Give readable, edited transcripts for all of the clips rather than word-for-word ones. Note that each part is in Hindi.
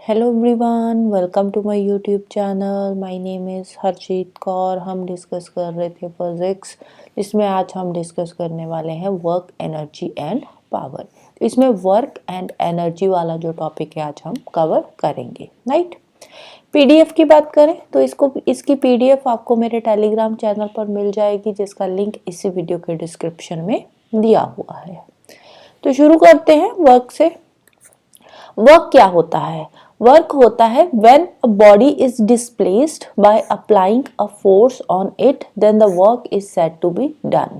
Hello everyone, welcome to my YouTube channel. My name is Harjeet Kaur. हम डिस्कस कर रहे थे फिजिक्स, जिसमें आज हम डिस्कस करने वाले हैं वर्क, एनर्जी एंड पावर। इसमें वर्क एंड एनर्जी वाला जो टॉपिक है आज हम कवर करेंगे, राइट। पीडीएफ की बात करें तो इसकी पीडीएफ आपको मेरे टेलीग्राम चैनल पर मिल जाएगी, जिसका लिंक इसी वीडियो के डिस्क्रिप्शन में दिया हुआ है। तो शुरू करते हैं वर्क से। वर्क क्या होता है? वर्क होता है when a body is displaced by applying a force on it, then the work is said to be done.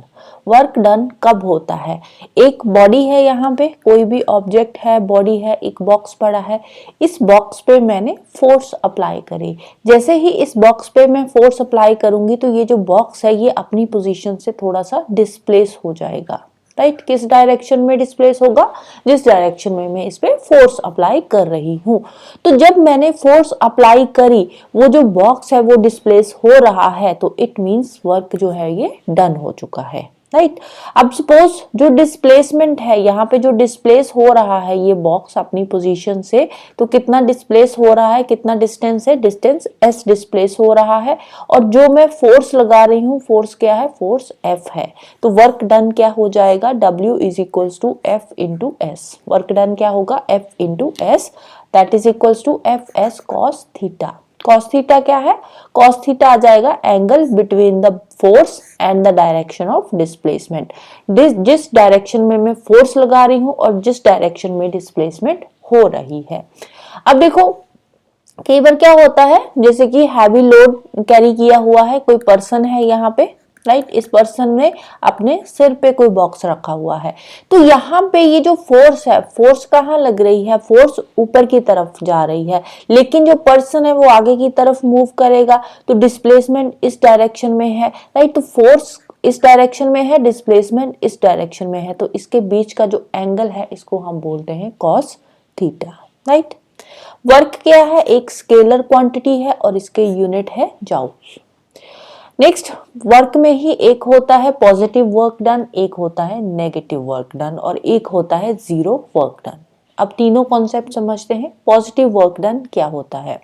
Work done कब होता है? एक बॉडी है, यहाँ पे कोई भी ऑब्जेक्ट है, बॉडी है, एक बॉक्स पड़ा है। इस बॉक्स पे मैंने फोर्स अप्लाई करी। जैसे ही इस बॉक्स पे मैं फोर्स अप्लाई करूंगी तो ये जो बॉक्स है ये अपनी पोजीशन से थोड़ा सा डिस्प्लेस हो जाएगा, राइट। किस डायरेक्शन में डिस्प्लेस होगा? जिस डायरेक्शन में मैं इस पे फोर्स अप्लाई कर रही हूँ। तो जब मैंने फोर्स अप्लाई करी, वो जो बॉक्स है वो डिस्प्लेस हो रहा है, तो इट मींस वर्क जो है ये डन हो चुका है, राइट। अब सपोज जो डिस्प्लेसमेंट है, यहाँ पे जो डिस्प्लेस हो रहा है ये बॉक्स अपनी पोजीशन से, तो कितना डिस्प्लेस हो रहा है, कितना डिस्टेंस है? डिस्टेंस s डिस्प्लेस हो रहा है। और जो मैं फोर्स लगा रही हूँ, फोर्स क्या है? फोर्स F है। तो वर्क डन क्या हो जाएगा? W is equals to F into S. Work done क्या होगा? F into S, that is equals to F S cos theta. Cos theta क्या है? कॉस थीटा आ जाएगा angle between the force and the direction of displacement. जिस डायरेक्शन में मैं फोर्स लगा रही हूँ और जिस डायरेक्शन में डिस्प्लेसमेंट हो रही है। अब देखो, कई बार क्या होता है, जैसे कि हैवी लोड कैरी किया हुआ है, कोई पर्सन है यहाँ पे, राइट। इस पर्सन ने अपने सिर पे कोई बॉक्स रखा हुआ है। तो यहाँ पे ये जो फोर्स है, फोर्स कहाँ लग रही है? फोर्स ऊपर की तरफ जा रही है, लेकिन जो पर्सन है वो आगे की तरफ मूव करेगा, तो डिस्प्लेसमेंट इस डायरेक्शन में है, राइट। तो फोर्स इस डायरेक्शन में है, डिस्प्लेसमेंट इस डायरेक्शन में है, तो इसके बीच का जो एंगल है इसको हम बोलते हैं कॉस थीटा, राइट। वर्क क्या है? एक स्केलर क्वांटिटी है और इसके यूनिट है जाउल। नेक्स्ट, वर्क में ही एक होता है पॉजिटिव वर्क डन, एक होता है नेगेटिव वर्क डन और एक होता है जीरो वर्क डन। अब तीनों कॉन्सेप्ट समझते हैं। पॉजिटिव वर्क डन क्या होता है?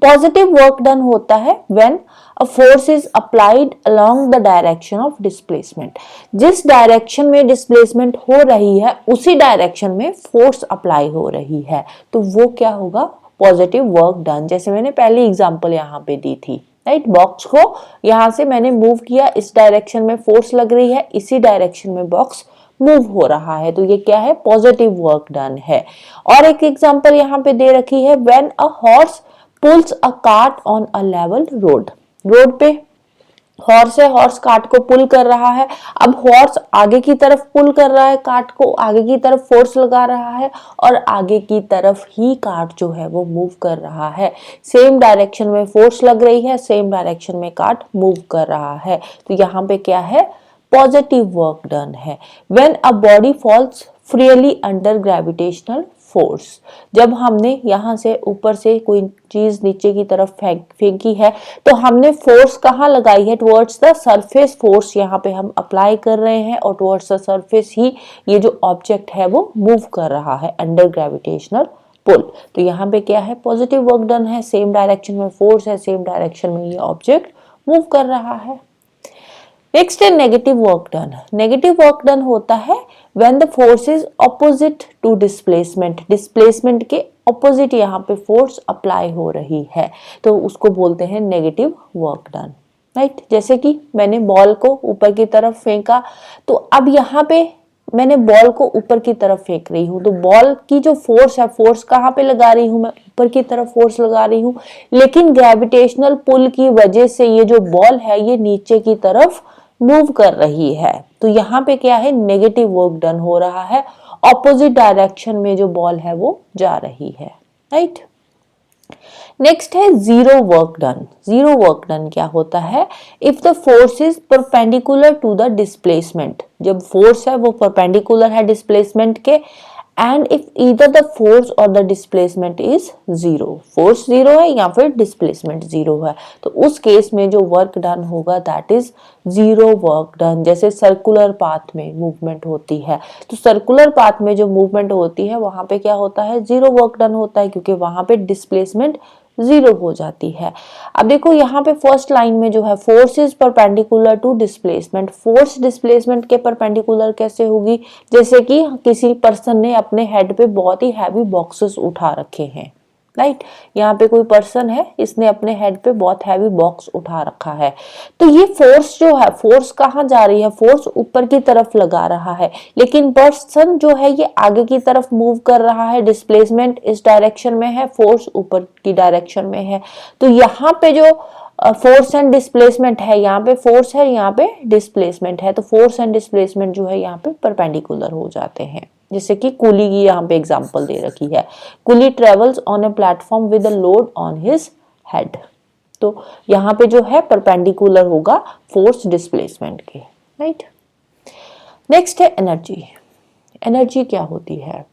पॉजिटिव वर्क डन होता है when a force is applied along the direction of displacement. जिस डायरेक्शन में डिस्प्लेसमेंट हो रही है उसी डायरेक्शन में फोर्स अप्लाई हो रही है, तो वो क्या होगा? Positive work done. जैसे मैंने पहली एग्जांपल यहाँ पे दी थी, राइट। बॉक्स को यहां से मैंने मूव किया, इस डायरेक्शन में फोर्स लग रही है, इसी डायरेक्शन में बॉक्स मूव हो रहा है, तो ये क्या है? पॉजिटिव वर्क डन है। और एक एग्जांपल यहाँ पे दे रखी है, when a horse pools a cart on a level road. Road पे हॉर्स है, हॉर्स कार्ट को पुल कर रहा है। अब हॉर्स आगे की तरफ पुल कर रहा है, कार्ट को आगे की तरफ फोर्स लगा रहा है और आगे की तरफ ही कार्ट जो है वो मूव कर रहा है। सेम डायरेक्शन में फोर्स लग रही है, सेम डायरेक्शन में कार्ट मूव कर रहा है, तो यहाँ पे क्या है? पॉजिटिव वर्क डन है। When a body falls freely under gravitational force. जब हमने यहाँ से ऊपर से कोई चीज नीचे की तरफ फेंकी है, तो हमने फोर्स कहाँ लगाई है? टुवर्ड्स द सरफेस फोर्स यहाँ पे हम अप्लाई कर रहे हैं और टुवर्ड्स द सरफेस ही ये जो ऑब्जेक्ट है वो मूव कर रहा है अंडर ग्रेविटेशनल पुल। तो यहाँ पे क्या है? पॉजिटिव वर्क डन है। सेम डायरेक्शन में फोर्स है, सेम डायरेक्शन में ये ऑब्जेक्ट मूव कर रहा है। नेक्स्ट है negative work done. Negative work done होता है when the force is opposite to displacement. Displacement के ऑपोजिट यहाँ पे फोर्स अप्लाई हो रही है, तो उसको बोलते हैं नेगेटिव वर्क डन, राइट। जैसे कि मैंने बॉल को ऊपर की तरफ फेंका, तो अब यहाँ पे मैंने बॉल को ऊपर की तरफ फेंक रही हूँ, तो बॉल की जो फोर्स है, फोर्स कहाँ पे लगा रही हूँ? मैं ऊपर की तरफ फोर्स लगा रही हूँ, लेकिन ग्रेविटेशनल पुल की वजह से ये जो बॉल है ये नीचे की तरफ मूव कर रही है, तो यहाँ पे क्या है? नेगेटिव वर्क डन हो रहा है। ऑपोजिट डायरेक्शन में जो बॉल है वो जा रही है, राइट। नेक्स्ट है zero work done. Zero work done क्या होता है? If the force is perpendicular to the displacement. जब फोर्स है वो परपेंडिकुलर है डिस्प्लेसमेंट के, and if either the force और the displacement is zero, force zero है या फिर डिस्प्लेसमेंट जीरो है, तो उस केस में जो वर्क डन होगा that is zero work done. जैसे सर्कुलर पाथ में मूवमेंट होती है, तो सर्कुलर पाथ में जो मूवमेंट होती है वहां पे क्या होता है, जीरो वर्क डन होता है, क्योंकि वहां पे डिस्प्लेसमेंट जीरो हो जाती है। अब देखो यहाँ पे फर्स्ट लाइन में जो है force is perpendicular to displacement, force displacement के परपेंडिकुलर कैसे होगी, जैसे कि किसी पर्सन ने अपने हेड पे बहुत ही हैवी बॉक्सेस उठा रखे हैं, राइट। यहाँ पे कोई पर्सन है, इसने अपने हेड पे बहुत हैवी बॉक्स उठा रखा है, तो ये फोर्स जो है, फोर्स कहाँ जा रही है, फोर्स ऊपर की तरफ लगा रहा है, लेकिन पर्सन जो है ये आगे की तरफ मूव कर रहा है, डिस्प्लेसमेंट इस डायरेक्शन में है, फोर्स ऊपर की डायरेक्शन में है। तो यहाँ पे जो फोर्स एंड डिस्प्लेसमेंट है, यहाँ पे फोर्स है, यहाँ पे डिस्प्लेसमेंट है, तो फोर्स एंड डिस्प्लेसमेंट जो है यहाँ पे परपेंडिकुलर हो जाते हैं। जैसे कि कुली की यहाँ पे एग्जांपल दे रखी है, coolie travels on a platform with a load on his head, तो यहाँ पे जो है परपेंडिकुलर होगा फोर्स डिस्प्लेसमेंट के, राइट। नेक्स्ट है एनर्जी। एनर्जी क्या होती है,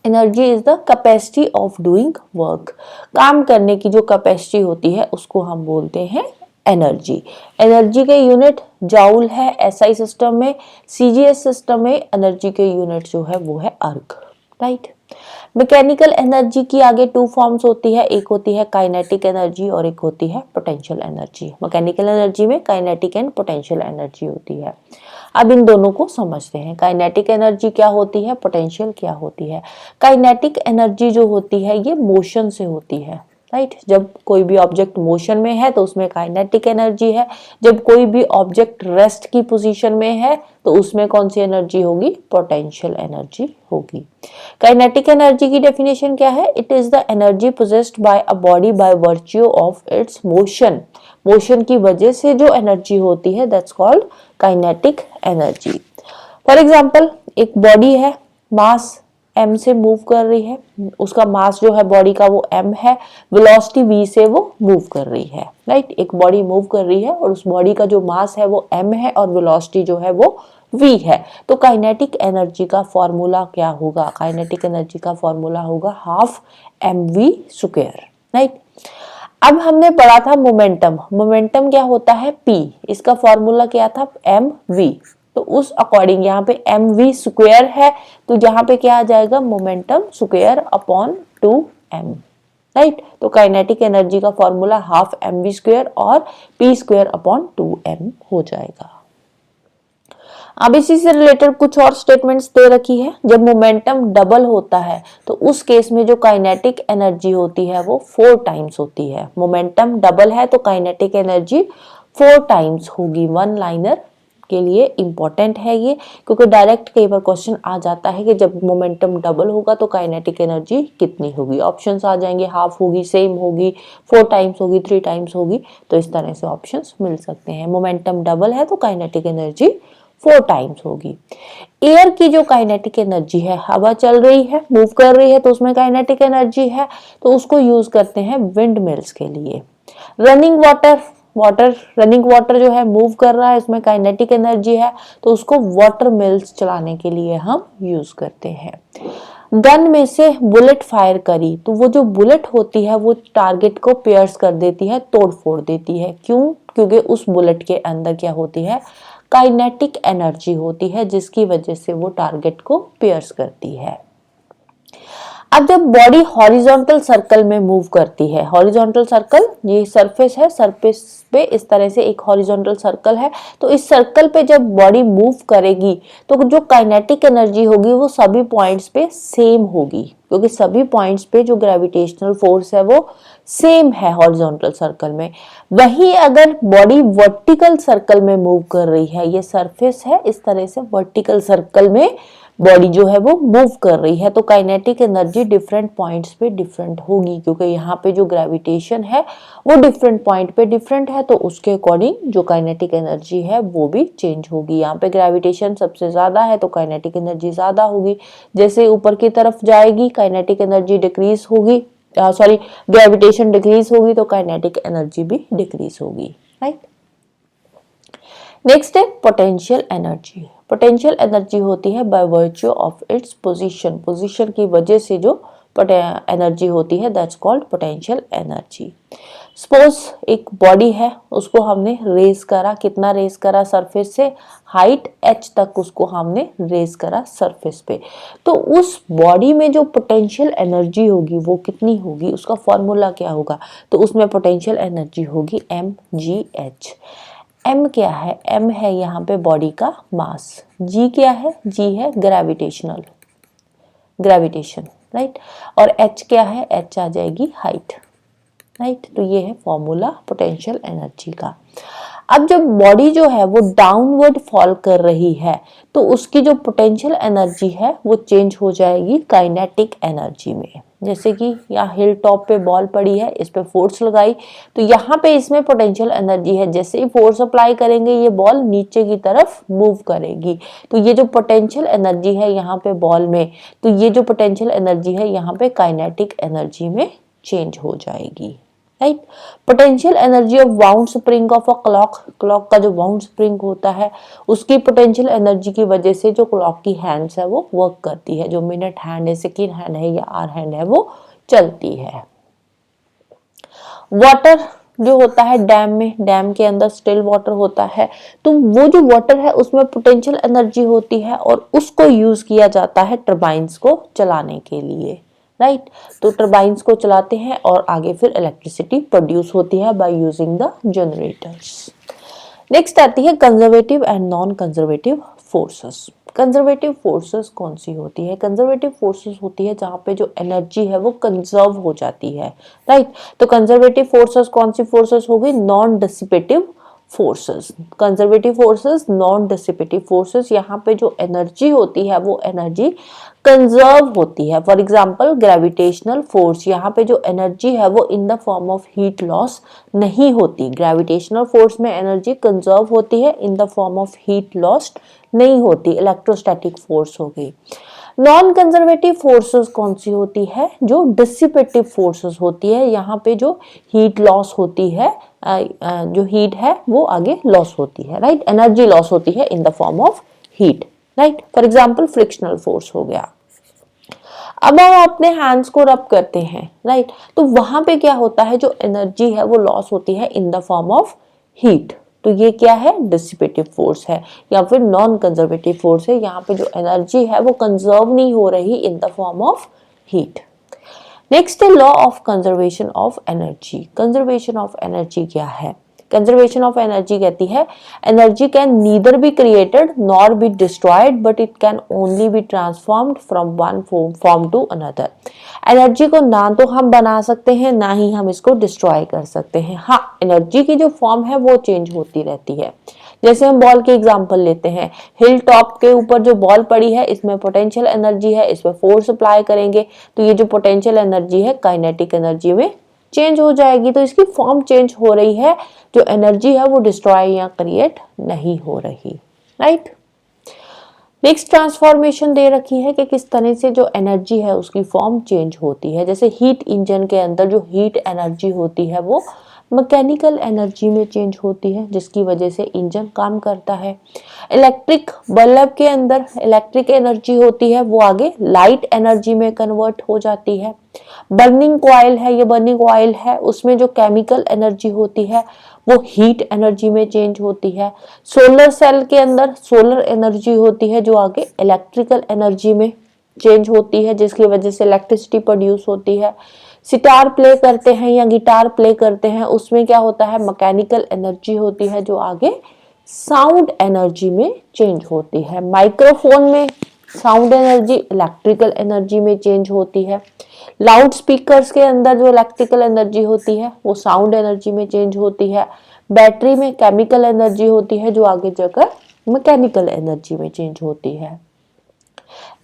energy is the capacity of doing work, काम करने की जो कैपेसिटी होती है उसको हम बोलते हैं एनर्जी। एनर्जी के यूनिट जाउल है एसआई सिस्टम में, सीजीएस सिस्टम में एनर्जी के यूनिट जो है वो है अर्ग, राइट। मैकेनिकल एनर्जी की आगे टू फॉर्म्स होती है, एक होती है काइनेटिक एनर्जी और एक होती है पोटेंशियल एनर्जी। मैकेनिकल एनर्जी में काइनेटिक एंड पोटेंशियल एनर्जी होती है। अब इन दोनों को समझते हैं, काइनेटिक एनर्जी क्या होती है, पोटेंशियल क्या होती है। काइनेटिक एनर्जी जो होती है ये मोशन से होती है, राइट। जब कोई भी ऑब्जेक्ट मोशन में है तो उसमें काइनेटिक एनर्जी है, जब कोई भी ऑब्जेक्ट रेस्ट की पोजीशन में है तो उसमें कौन सी एनर्जी होगी, पोटेंशियल एनर्जी होगी। काइनेटिक एनर्जी की डेफिनेशन क्या है, it is the energy possessed by a body by virtue of its motion, motion की वजह से जो एनर्जी होती है that's called kinetic energy. For example एक बॉडी है, मास m से मूव कर रही है, उसका मास जो है बॉडी का वो m है, वेलोसिटी v से वो मूव कर रही है, राइट। एक बॉडी मूव कर रही है और उस बॉडी का जो मास है वो m है और वेलोसिटी जो है वो v है, तो काइनेटिक एनर्जी का फॉर्मूला क्या होगा, काइनेटिक एनर्जी का फॉर्मूला होगा हाफ mv स्क्वायर, राइट। अब हमने पढ़ा था मोमेंटम, मोमेंटम क्या होता है p, इसका फॉर्मूला क्या था mv, तो उस अकॉर्डिंग यहाँ पे mv स्क्वायर है, तो यहाँ पे क्या आ जाएगा, momentum square upon 2m, right. तो काइनेटिक एनर्जी का फॉर्मूला हाफ mv स्क्वायर और p स्क्वायर अपॉन 2m हो जाएगा। अब इसी से रिलेटेड कुछ और स्टेटमेंट्स दे रखी है, जब मोमेंटम डबल होता है तो उस केस में जो काइनेटिक एनर्जी होती है वो 4 टाइम्स होती है। मोमेंटम डबल है तो काइनेटिक एनर्जी 4 टाइम्स होगी। वन लाइनर के लिए इंपॉर्टेंट है ये, क्योंकि डायरेक्ट कई बार क्वेश्चन आ जाता है कि जब मोमेंटम डबल होगा तो काइनेटिक एनर्जी कितनी होगी। ऑप्शंस आ जाएंगे, हाफ होगी, सेम होगी, 4 टाइम्स होगी, 3 टाइम्स होगी, तो इस तरह से ऑप्शंस मिल सकते हैं। मोमेंटम डबल है तो काइनेटिक एनर्जी 4 टाइम्स होगी। एयर की जो काइनेटिक एनर्जी है, हवा चल रही है, मूव कर रही है, तो उसमें काइनेटिक एनर्जी है, तो उसको यूज करते हैं विंड मिल्स के लिए। रनिंग वाटर रनिंग वाटर जो है मूव कर रहा है, उसमें काइनेटिक एनर्जी है, तो उसको वाटर मिल्स चलाने के लिए हम यूज करते हैं। गन में से बुलेट फायर करी तो वो जो बुलेट होती है वो टारगेट को पियर्स कर देती है, तोड़ फोड़ देती है। क्यों? क्योंकि उस बुलेट के अंदर क्या होती है, काइनेटिक एनर्जी होती है, जिसकी वजह से वो टारगेट को पियर्स करती है। अब जब बॉडी हॉरिजॉन्टल सर्कल में मूव करती है, हॉरिजॉन्टल सर्कल ये सरफेस है, सरफेस पे इस तरह से एक हॉरिजॉन्टल सर्कल है, तो इस सर्कल पे जब बॉडी मूव करेगी तो जो काइनेटिक एनर्जी होगी वो सभी पॉइंट्स पे सेम होगी, क्योंकि सभी पॉइंट्स पे जो ग्रेविटेशनल फोर्स है वो सेम है हॉरिजॉन्टल सर्कल में। वहीं अगर बॉडी वर्टिकल सर्कल में मूव कर रही है, ये सरफेस है, इस तरह से वर्टिकल सर्कल में बॉडी जो है वो मूव कर रही है, तो काइनेटिक एनर्जी डिफरेंट पॉइंट्स पे डिफरेंट होगी, क्योंकि यहाँ पे जो ग्रेविटेशन है वो डिफरेंट पॉइंट पे डिफरेंट है, तो उसके अकॉर्डिंग जो काइनेटिक एनर्जी है वो भी चेंज होगी। यहाँ पे ग्रेविटेशन सबसे ज्यादा है तो काइनेटिक एनर्जी ज्यादा होगी, जैसे ऊपर की तरफ जाएगी काइनेटिक एनर्जी डिक्रीज होगी, ग्रेविटेशन डिक्रीज होगी तो काइनेटिक एनर्जी भी डिक्रीज होगी, राइट। नेक्स्ट है पोटेंशियल एनर्जी। पोटेंशियल एनर्जी होती है by virtue of its position, position की वजह से जो एनर्जी होती है that's called potential energy. Suppose एक बॉडी है, उसको हमने रेज करा, कितना रेज करा सरफेस से, हाइट h तक उसको हमने रेज करा सरफेस पे, तो उस बॉडी में जो पोटेंशियल एनर्जी होगी वो कितनी होगी, उसका फॉर्मूला क्या होगा, तो उसमें पोटेंशियल एनर्जी होगी mgh। m क्या है, m है यहाँ पे बॉडी का मास, g क्या है, g है ग्रेविटेशनल, ग्रेविटेशन, राइट, और h क्या है, h आ जाएगी हाइट, राइट। तो ये है फॉर्मूला पोटेंशियल एनर्जी का। अब जब बॉडी जो है वो डाउनवर्ड फॉल कर रही है तो उसकी जो पोटेंशियल एनर्जी है वो चेंज हो जाएगी काइनेटिक एनर्जी में। जैसे कि यहाँ हिल टॉप पे बॉल पड़ी है, इस पे फोर्स लगाई, तो यहाँ पे इसमें पोटेंशियल एनर्जी है, जैसे ही फोर्स अप्लाई करेंगे ये बॉल नीचे की तरफ मूव करेगी, तो ये जो पोटेंशियल एनर्जी है यहाँ पे बॉल में, तो ये जो पोटेंशियल एनर्जी है यहाँ पे काइनेटिक एनर्जी में चेंज हो जाएगी, right. Potential energy of wound spring of a clock, clock का जो वाउंड स्प्रिंग होता है उसकी पोटेंशियल एनर्जी की वजह से जो क्लॉक की हैंड्स है वो वर्क करती है, जो मिनट हैंड है, सेकेंड हैंड है या आवर हैंड है वो चलती है। वाटर जो होता है डैम में, डैम के अंदर स्टिल वाटर होता है, तो वो जो वाटर है उसमें पोटेंशियल एनर्जी होती है और उसको यूज किया जाता है टरबाइंस को चलाने के लिए, राइट। तो टरबाइंस को चलाते हैं और आगे फिर इलेक्ट्रिसिटी प्रोड्यूस होती है by using the generators. Next आती है conservative and non conservative forces. Conservative forces कौन सी होती है, कंजर्वेटिव फोर्सेस होती है जहाँ पे जो एनर्जी है वो कंजर्व हो जाती है, राइट। तो कंजर्वेटिव फोर्सेस कौन सी फोर्सेस होगी, non dissipative forces. Conservative forces, non dissipative forces, यहाँ पे जो एनर्जी होती है वो एनर्जी कंजर्व होती है। फॉर एग्जांपल ग्रेविटेशनल फोर्स, यहाँ पे जो एनर्जी है वो इन the form of heat loss नहीं होती, ग्रेविटेशनल फोर्स में एनर्जी कंजर्व होती है, इन the form of heat loss नहीं होती, इलेक्ट्रोस्टैटिक फोर्स हो गई। नॉन कंजर्वेटिव फोर्सेस कौन सी होती है, जो डिसिपेटिव फोर्सेस होती है, यहाँ पे जो हीट लॉस होती है, जो हीट है वो आगे लॉस होती है, राइट, एनर्जी लॉस होती है इन the form of heat, right. For example frictional force हो गया। अब हम अपने हैंड्स को रब करते हैं, राइट, तो वहां पे क्या होता है, जो एनर्जी है वो लॉस होती है इन द फॉर्म ऑफ हीट, तो ये क्या है, डिसिपेटिव फोर्स है या फिर नॉन कंजर्वेटिव फोर्स है, यहाँ पे जो एनर्जी है वो कंजर्व नहीं हो रही in the form of heat. Next है law of conservation of energy. Conservation of energy क्या है, कंजर्वेशन ऑफ एनर्जी कहती है energy can neither be created nor be destroyed but it can only be transformed from one form to another. एनर्जी को ना तो हम बना सकते हैं ना ही हम इसको डिस्ट्रॉय कर सकते हैं, हाँ एनर्जी की जो फॉर्म है वो चेंज होती रहती है। जैसे हम बॉल की एग्जांपल लेते हैं, हिल टॉप के ऊपर जो बॉल पड़ी है इसमें पोटेंशियल एनर्जी है, इसमें फोर्स अप्लाई करेंगे तो ये जो पोटेंशियल एनर्जी है काइनेटिक एनर्जी में चेंज हो जाएगी, तो इसकी फॉर्म चेंज हो रही है, जो एनर्जी है वो डिस्ट्रॉय या क्रिएट नहीं हो रही, राइट। नेक्स्ट ट्रांसफॉर्मेशन दे रखी है कि किस तरह से जो एनर्जी है उसकी फॉर्म चेंज होती है। जैसे हीट इंजन के अंदर जो हीट एनर्जी होती है वो मैकेनिकल एनर्जी में चेंज होती है, जिसकी वजह से इंजन काम करता है। इलेक्ट्रिक बल्ब के अंदर इलेक्ट्रिक एनर्जी होती है वो आगे लाइट एनर्जी में कन्वर्ट हो जाती है। बर्निंग कॉइल है, ये बर्निंग ऑयल है, उसमें जो केमिकल एनर्जी होती है वो हीट एनर्जी में चेंज होती है। सोलर सेल के अंदर सोलर एनर्जी होती है जो आगे इलेक्ट्रिकल एनर्जी में चेंज होती है, जिसकी वजह से इलेक्ट्रिसिटी प्रोड्यूस होती है। सितार प्ले करते हैं या गिटार प्ले करते हैं, उसमें क्या होता है, मैकेनिकल एनर्जी होती है जो आगे साउंड एनर्जी में चेंज होती है। माइक्रोफोन में साउंड एनर्जी इलेक्ट्रिकल एनर्जी में चेंज होती है। लाउड स्पीकर्स के अंदर जो इलेक्ट्रिकल एनर्जी होती है वो साउंड एनर्जी में चेंज होती है। बैटरी में केमिकल एनर्जी होती है जो आगे जाकर मैकेनिकल एनर्जी में चेंज होती है।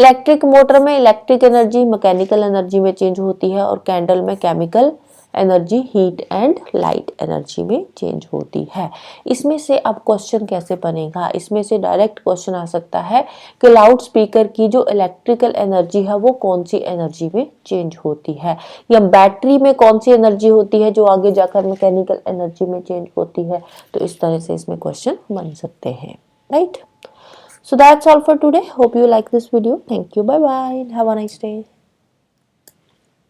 इलेक्ट्रिक मोटर में इलेक्ट्रिक एनर्जी मैकेनिकल एनर्जी में चेंज होती है और कैंडल में chemical energy heat and light energy में चेंज होती है। इसमें से अब क्वेश्चन कैसे बनेगा, इसमें से डायरेक्ट क्वेश्चन आ सकता है कि लाउड स्पीकर की जो इलेक्ट्रिकल एनर्जी है वो कौन सी एनर्जी में चेंज होती है, या बैटरी में कौन सी एनर्जी होती है जो आगे जाकर मैकेनिकल एनर्जी में चेंज होती है। तो इस तरह से इसमें क्वेश्चन बन सकते हैं, right. So that's all for today. Hope you like this video. Thank you. Bye bye. Have a nice day.